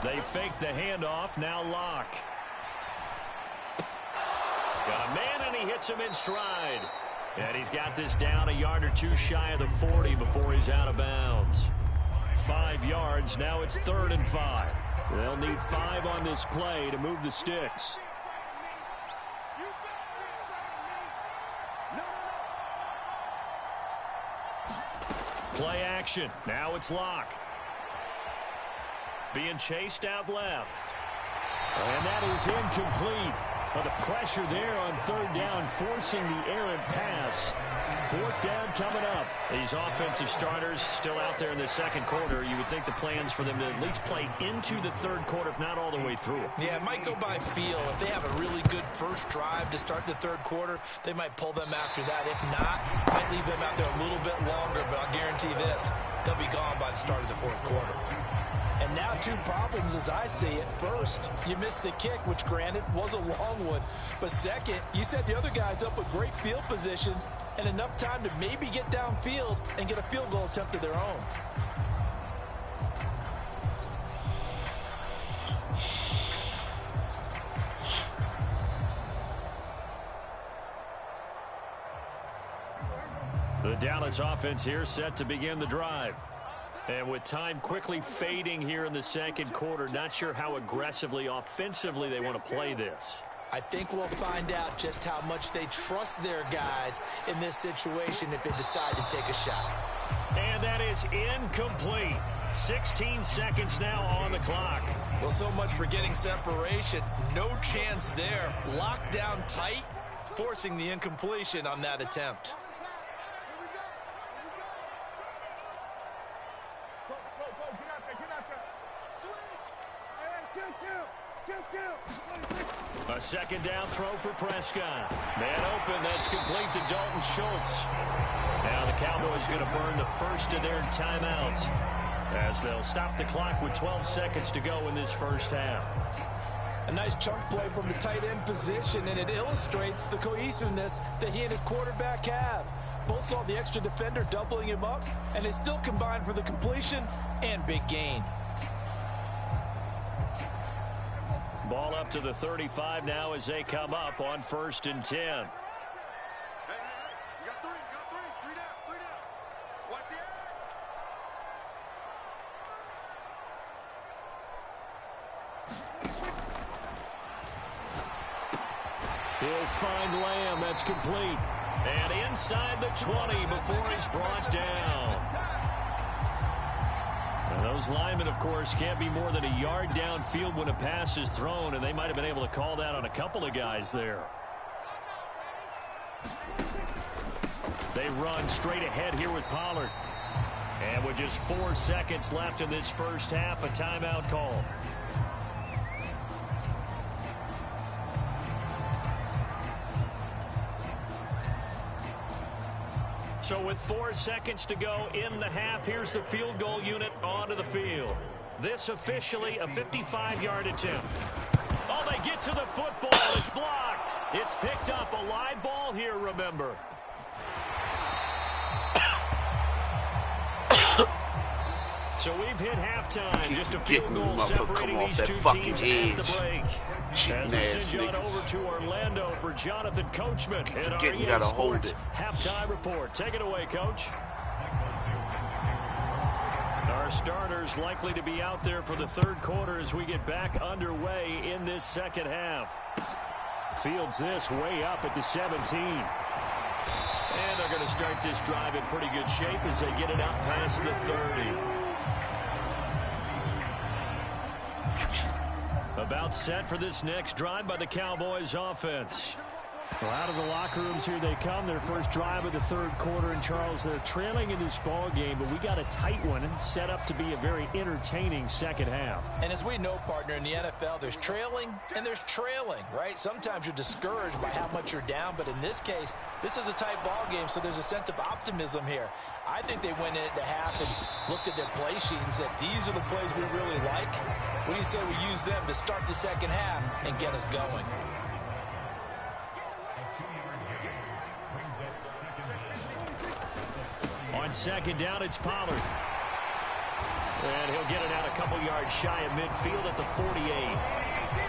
They fake the handoff. Now Locke. Got a man, and he hits him in stride. And he's got this down a yard or two shy of the 40 before he's out of bounds. 5 yards. Now it's 3rd and 5. They'll need 5 on this play to move the sticks. Play action. Now it's Locke. Being chased out left. And that is incomplete. But the pressure there on 3rd down, forcing the errant pass. 4th down coming up. These offensive starters still out there in the second quarter. You would think the plans for them to at least play into the 3rd quarter, if not all the way through. Yeah, it might go by feel. If they have a really good first drive to start the 3rd quarter, they might pull them after that. If not, might leave them out there a little bit longer, but I'll guarantee this, they'll be gone by the start of the 4th quarter. And now 2 problems as I see it. First, you missed the kick, which granted was a long one. But second, you set the other guys up with great field position and enough time to maybe get downfield and get a field goal attempt of their own. The Dallas offense here set to begin the drive. And with time quickly fading here in the second quarter, not sure how aggressively, offensively they want to play this. I think we'll find out just how much they trust their guys in this situation if they decide to take a shot. And that is incomplete. 16 seconds now on the clock. Well, so much for getting separation. No chance there. Locked down tight, forcing the incompletion on that attempt. A 2nd down throw for Prescott. Man open, that's complete to Dalton Schultz. Now the Cowboys going to burn the first of their timeouts as they'll stop the clock with 12 seconds to go in this first half. A nice chunk play from the tight end position, and it illustrates the cohesiveness that he and his quarterback have. Both saw the extra defender doubling him up, and they still combined for the completion and big gain. Ball up to the 35 now as they come up on 1st and 10. You got 3 down. Watch the edge. He'll find Lamb. That's complete. And inside the 20 before he's brought down. And those linemen, of course, can't be more than a yard downfield when a pass is thrown, and they might have been able to call that on a couple of guys there. They run straight ahead here with Pollard. And with just 4 seconds left in this first half, a timeout call. So with 4 seconds to go in the half, here's the field goal unit onto the field. This officially a 55-yard attempt. Oh, they get to the football. It's blocked. It's picked up. A live ball here, remember. So we've hit halftime. Just a field goal separating these two teams at the break. As we send you on over to Orlando for Jonathan Coachman in our EA Sports halftime report. Take it away, Coach. Our starters likely to be out there for the third quarter as we get back underway in this second half. Fields this way up at the 17. And they're going to start this drive in pretty good shape as they get it out past the 30. About set for this next drive by the Cowboys offense. Well, out of the locker rooms here they come. Their first drive of the third quarter. And, Charles, they're trailing in this ball game, but we got a tight one and set up to be a very entertaining second half. And as we know, partner, in the NFL, there's trailing and there's trailing, right? Sometimes you're discouraged by how much you're down, but in this case, this is a tight ball game, so there's a sense of optimism here. I think they went in at the half and looked at their play sheet and said, these are the plays we really like. What do you say we use them to start the second half and get us going? On second down, it's Pollard. And he'll get it out a couple yards shy of midfield at the 48.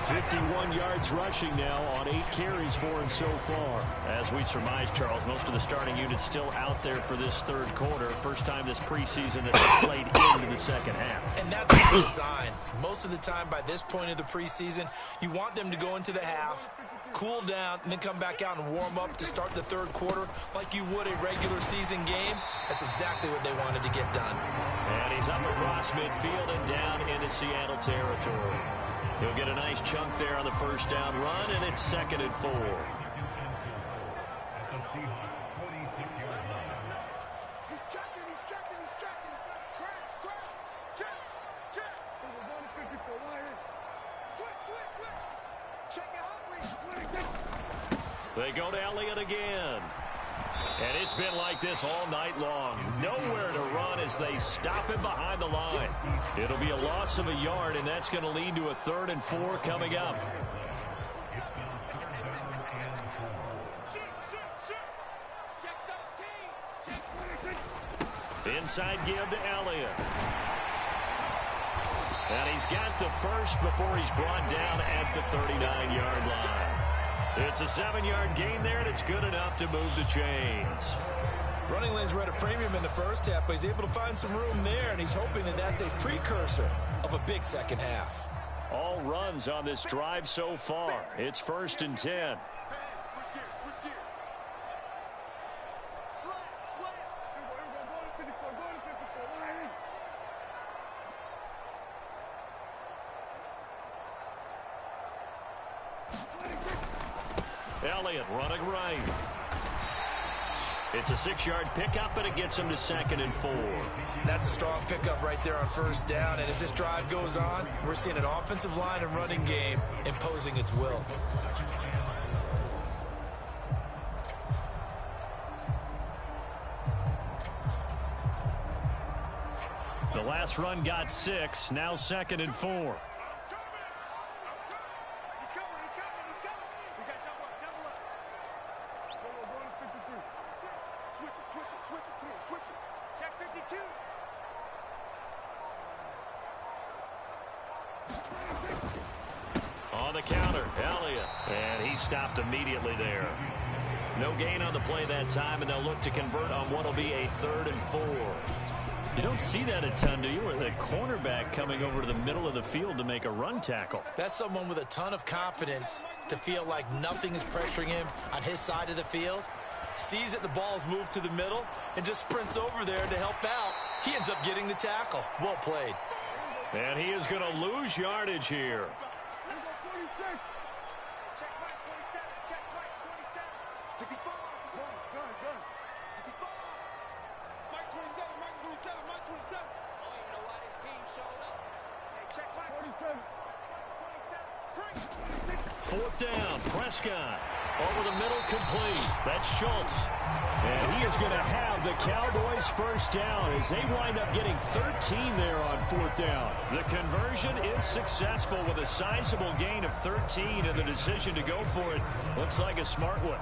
51 yards rushing now on 8 carries for him so far. As we surmise, Charles, most of the starting unit's still out there for this third quarter. First time this preseason that they played into the second half. And that's the design. Most of the time by this point of the preseason, you want them to go into the half, cool down, and then come back out and warm up to start the third quarter like you would a regular season game. That's exactly what they wanted to get done. And he's up across midfield and down into Seattle territory. He'll get a nice chunk there on the first down run, and it's 2nd and 4. He's checking. Crack. Check. Switch. Check it out. They go to Elliott again. And it's been like this all night long. Nowhere to run as they stop him behind the line. It'll be a loss of a yard, and that's going to lead to a 3rd and 4 coming up. Inside give to Elliott. And he's got the first before he's brought down at the 39-yard line. It's a 7-yard gain there, and it's good enough to move the chains. Running lanes were at a premium in the first half, but he's able to find some room there, and he's hoping that that's a precursor of a big second half. All runs on this drive so far. It's 1st and 10. Switch gears. Slam. Elliott running right. It's a 6-yard pickup, and it gets him to 2nd and 4. That's a strong pickup right there on first down, and as this drive goes on, we're seeing an offensive line and running game imposing its will. The last run got 6, now 2nd and 4. Check 52. On the counter, Elliott. And he stopped immediately there. No gain on the play that time, and they'll look to convert on what will be a 3rd and 4. You don't see that a ton, do you? With a cornerback coming over to the middle of the field to make a run tackle. That's someone with a ton of confidence to feel like nothing is pressuring him on his side of the field. sees that the ball's moved to the middle, and just sprints over there to help out. He ends up getting the tackle. Well played. And he is going to lose yardage here. Fourth down, Prescott. Over the middle, complete. That's Schultz. And he is going to have the Cowboys first down as they wind up getting 13 there on fourth down. The conversion is successful with a sizable gain of 13, and the decision to go for it looks like a smart one.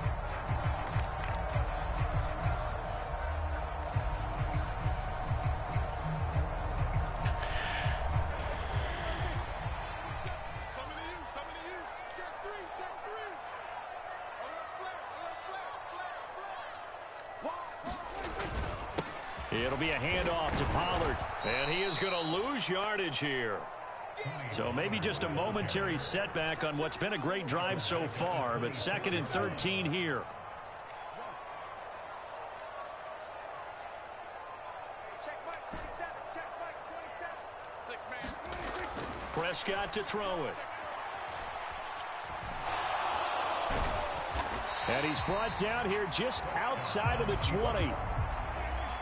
It'll be a handoff to Pollard. And he is going to lose yardage here. So maybe just a momentary setback on what's been a great drive so far, but 2nd and 13 here. Prescott to throw it. And he's brought down here just outside of the 20.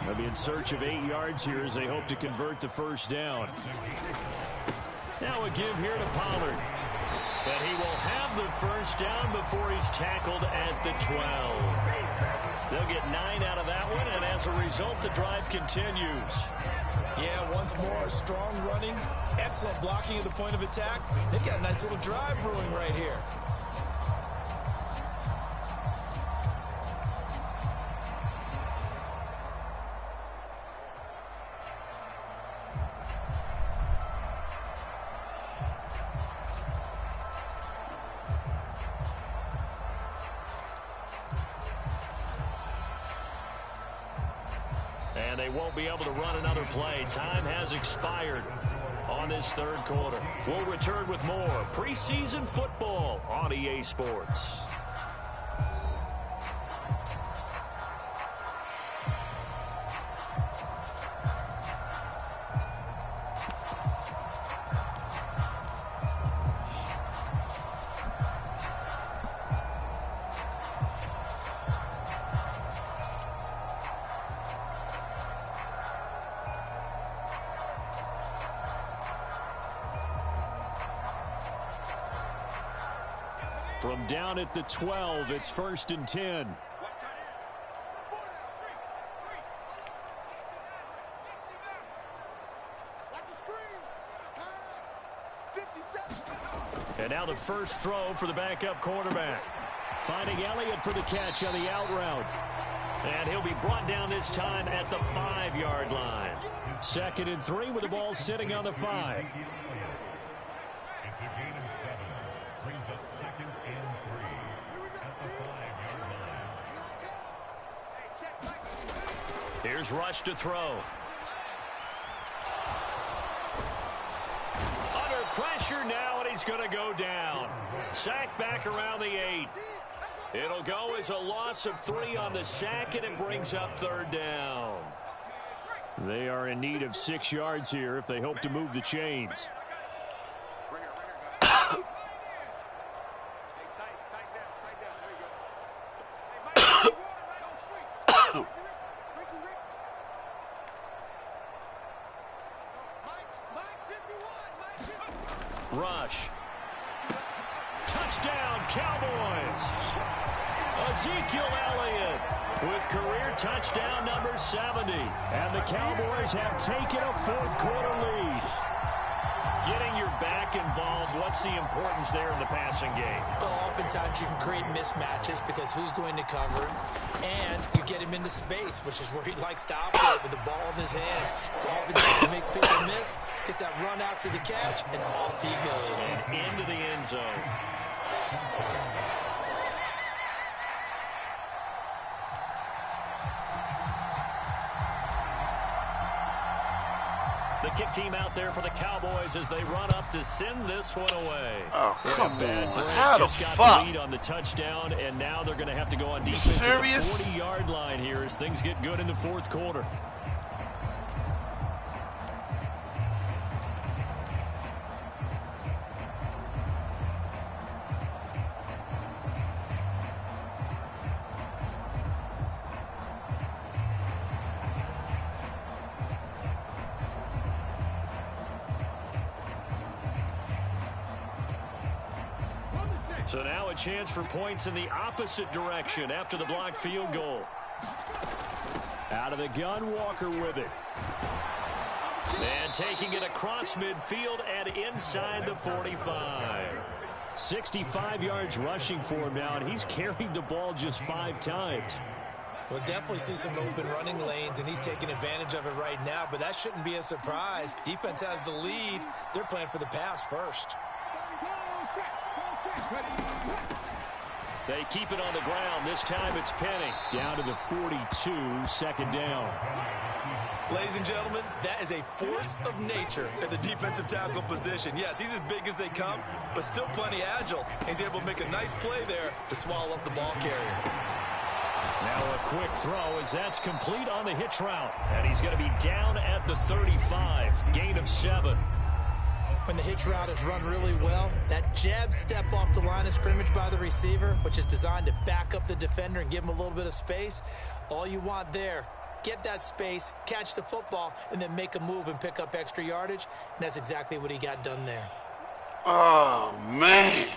They'll be in search of 8 yards here as they hope to convert the first down. Now a give here to Pollard. And he will have the first down before he's tackled at the 12. They'll get 9 out of that one, and as a result, the drive continues. Yeah, once more, strong running, excellent blocking at the point of attack. They've got a nice little drive brewing right here. And they won't be able to run another play. Time has expired on this third quarter. We'll return with more preseason football on EA Sports. From down at the 12, it's 1st and 10. And now the first throw for the backup quarterback. Finding Elliott for the catch on the out route. And he'll be brought down this time at the 5-yard line. 2nd and 3 with the ball sitting on the 5. Here's Rush to throw. Under pressure now, and he's going to go down. Sack back around the 8. It'll go as a loss of 3 on the sack, and it brings up 3rd down. They are in need of 6 yards here if they hope to move the chains. Rush. Touchdown, Cowboys. Ezekiel Elliott with career touchdown number 70. And the Cowboys have taken a 4th quarter lead. Getting your back involved, what's the importance there in the passing game? Well, oftentimes you can create mismatches because who's going to cover him, and you get him into space, which is where he likes to operate with the ball in his hands. Oftentimes he makes people miss, gets that run after the catch, and off he goes. And into the end zone. The kick team out there for the Cowboys as they run up to send this one away. Oh, come on. Break. How the Just got fuck? the lead on the touchdown, and now they're going to have to go on defense at the 40-yard line here as things get good in the fourth quarter. So now a chance for points in the opposite direction after the blocked field goal. Out of the gun, Walker with it. And taking it across midfield and inside the 45. 65 yards rushing for him now, and he's carried the ball just 5 times. We'll definitely see some open running lanes, and he's taking advantage of it right now, but that shouldn't be a surprise. Defense has the lead. They're playing for the pass first. They keep it on the ground. This time it's Penny. Down to the 42, second down. Ladies and gentlemen, that is a force of nature at the defensive tackle position. Yes, he's as big as they come, but still plenty agile. He's able to make a nice play there to swallow up the ball carrier. Now a quick throw as that's complete on the hitch route. And he's going to be down at the 35. Gain of 7. When the hitch route is run really well, that jab step off the line of scrimmage by the receiver, which is designed to back up the defender and give him a little bit of space, all you want there, get that space, catch the football, and then make a move and pick up extra yardage, and that's exactly what he got done there. Oh, man.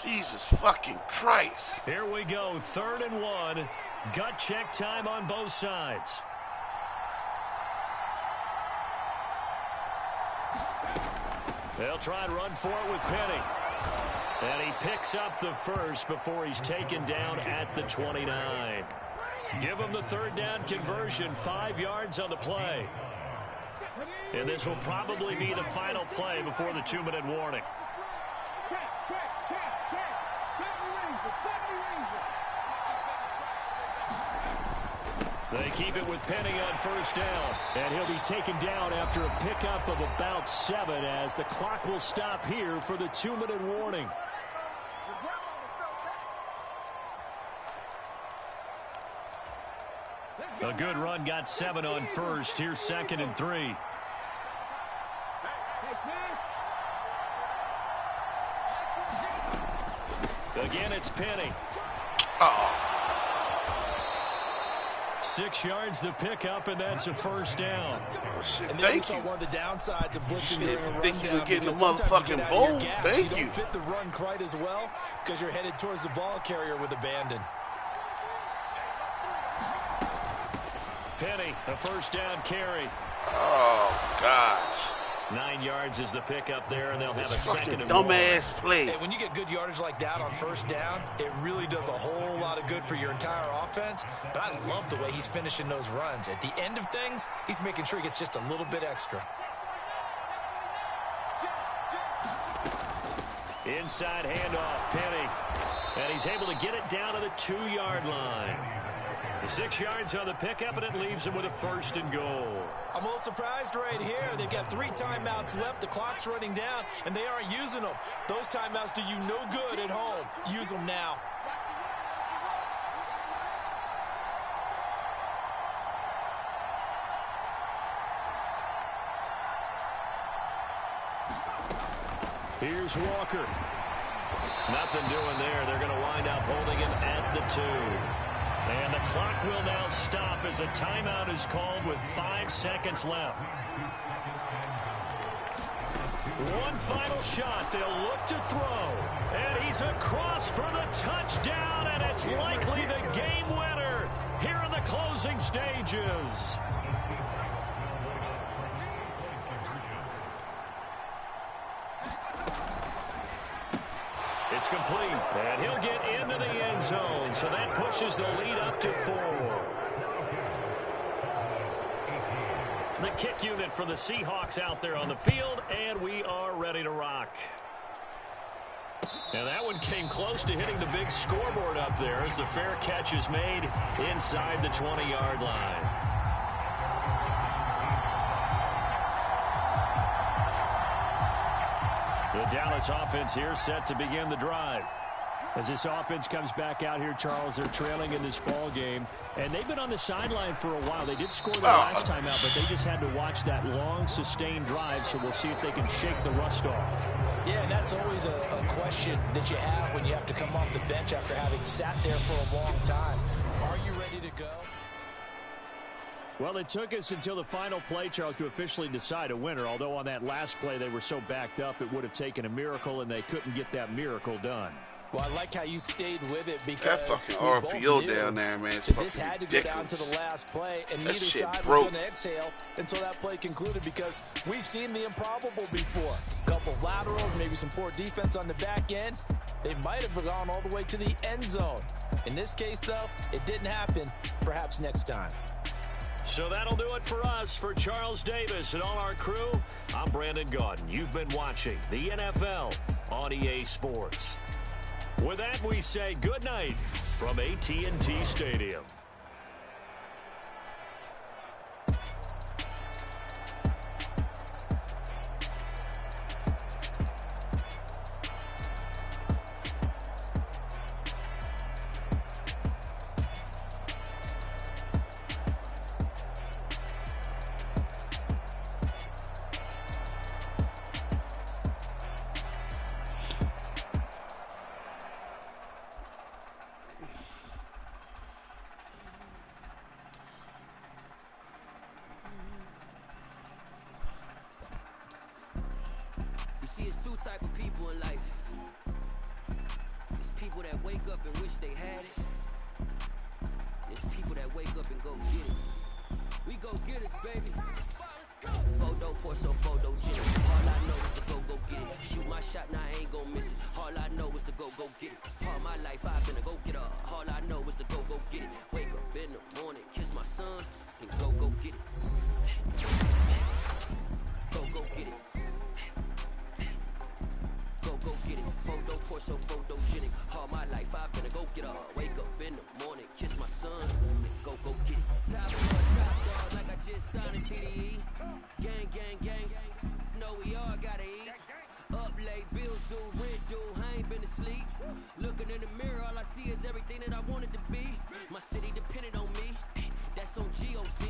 Jesus fucking Christ. Here we go, 3rd and 1. Gut check time on both sides. They'll try and run for it with Penny. And he picks up the first before he's taken down at the 29. Give him the 3rd down conversion, 5 yards on the play. And this will probably be the final play before the 2-minute warning. They keep it with Penny on 1st down. And he'll be taken down after a pickup of about 7 as the clock will stop here for the 2-minute warning. A good run got 7 on 1st. Here's 2nd and 3. Again, it's Penny. Oh. 6 yards the pickup, and that's a 1st down. Oh, shit, And then we thank saw you. one of the downsides of blitzing Shit, during a think you rundown. were getting the because sometimes you motherfucking get out of your bowl? gaps. Thank you you. don't fit the run quite as well because you're headed towards the ball carrier with abandon. Penny, a 1st down carry. Oh, gosh. 9 yards is the pickup there, and they'll have a This 2nd fucking and 1. dumbass play. Hey, when you get good yardage like that on 1st down, it really does a whole lot of good for your entire offense. But I love the way he's finishing those runs. At the end of things, he's making sure he gets just a little bit extra. Inside handoff, Penny. And he's able to get it down to the 2-yard line. 6 yards on the pickup, and it leaves him with a 1st and goal. I'm a little surprised right here. They've got 3 timeouts left. The clock's running down, and they aren't using them. Those timeouts do you no good at home. Use them now. Here's Walker. Nothing doing there. They're going to wind up holding him at the 2. And the clock will now stop as a timeout is called with 5 seconds left. One final shot. They'll look to throw. And he's across for the touchdown, and it's likely the game winner here in the closing stages. It's complete, and he'll get into the end zone, so that pushes the lead up to 4. The kick unit for the Seahawks out there on the field, and we are ready to rock. And that one came close to hitting the big scoreboard up there as the fair catch is made inside the 20-yard line. Dallas offense here set to begin the drive. As this offense comes back out here, Charles, they're trailing in this ball game. And they've been on the sideline for a while. They did score their last time out, but they just had to watch that long, sustained drive, so we'll see if they can shake the rust off. Yeah, and that's always a question that you have when you have to come off the bench after having sat there for a long time. Are you ready to go? Well, it took us until the final play, Charles, to officially decide a winner, although on that last play they were so backed up it would have taken a miracle, and they couldn't get that miracle done. Well, I like how you stayed with it because that fucking RPO down there, man, it's fucking this had to ridiculous. go down to the last play, and that neither shit side broke. was going to exhale until that play concluded because we've seen the improbable before. A couple laterals, maybe some poor defense on the back end. They might have gone all the way to the end zone. In this case, though, it didn't happen. Perhaps next time. So that'll do it for us. For Charles Davis and all our crew, I'm Brandon Gaudin. You've been watching the NFL on EA Sports. With that, we say good night from AT&T Stadium. It's two type of people in life. It's people that wake up and wish they had it. It's people that wake up and go get it. We go get it, baby. Photo for so photogenic. All I know is to go get it. Shoot my shot, now I ain't gon' miss it. All I know is to go get it. All my life I've been a go get up. All I know is to go get it. Wake up in the morning, kiss my son, and go get it. Go get it. Go get it. Photo for so photogenic. All my life I've been a go get up. Wake up in the morning, kiss my son, and go get it. Top dog, like I just signed a TDE. Gang. Know we all gotta eat. Up late, bills due, rent due. I ain't been asleep. Looking in the mirror, all I see is everything that I wanted to be. My city depended on me. That's on G.O.D.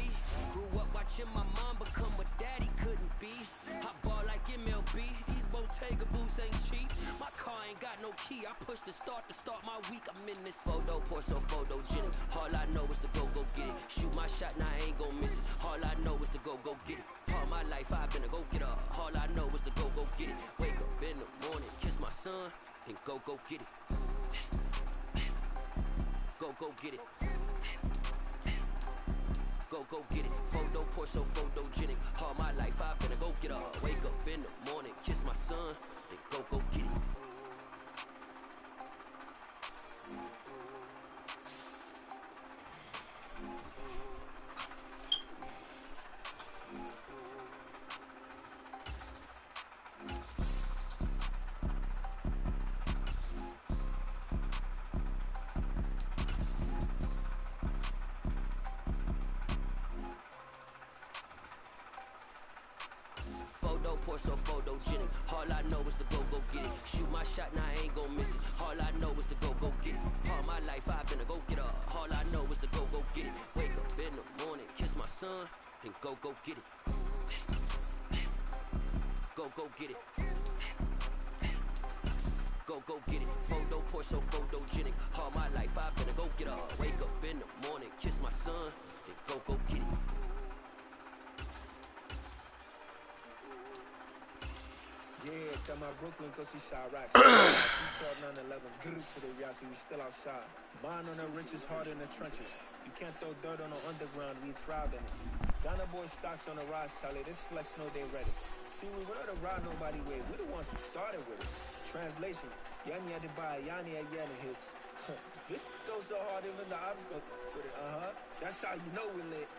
Grew up watching my mom become what daddy couldn't be. I ball like MLB. These Bottega boots ain't cheap. My car ain't got no key. I push the start my week. I'm in this photo for so photogenic. All I know is to go get it. Shoot my shot, now I ain't gon' miss it. All I know is to go get it. All my life I've been a go get up. All I know is to go get it. Wake up in the morning, kiss my son, and go get it. Go get it. Go get it. Photo for so photogenic. All my life I've been a go get up. Wake up in the morning, kiss my son, and go get it. For so photogenic. All I know is to go get it. Shoot my shot, now I ain't gon' miss it. All I know is to go get it. All my life I've been a go get up. All I know is to go get it. Wake up in the morning, kiss my son, and go get it. Go get it. Go get it. Photo for so photogenic. All my life I've been a go get up. Wake up in the morning, kiss my son, and go get it. Yeah, come out Brooklyn cause he shot rocks. C12 911, good to the Yassi, we still outside. Mine on the riches, hard in the trenches. You can't throw dirt on the underground, we thrive in it. Ghana boys stocks on the rise, Charlie, this flex know they ready. See, we were not to ride nobody way, we the ones who started with it. Translation, Yanni had to buy, Yanni had Yanni hits. This goes so hard, even the ops go with it, That's how you know we lit.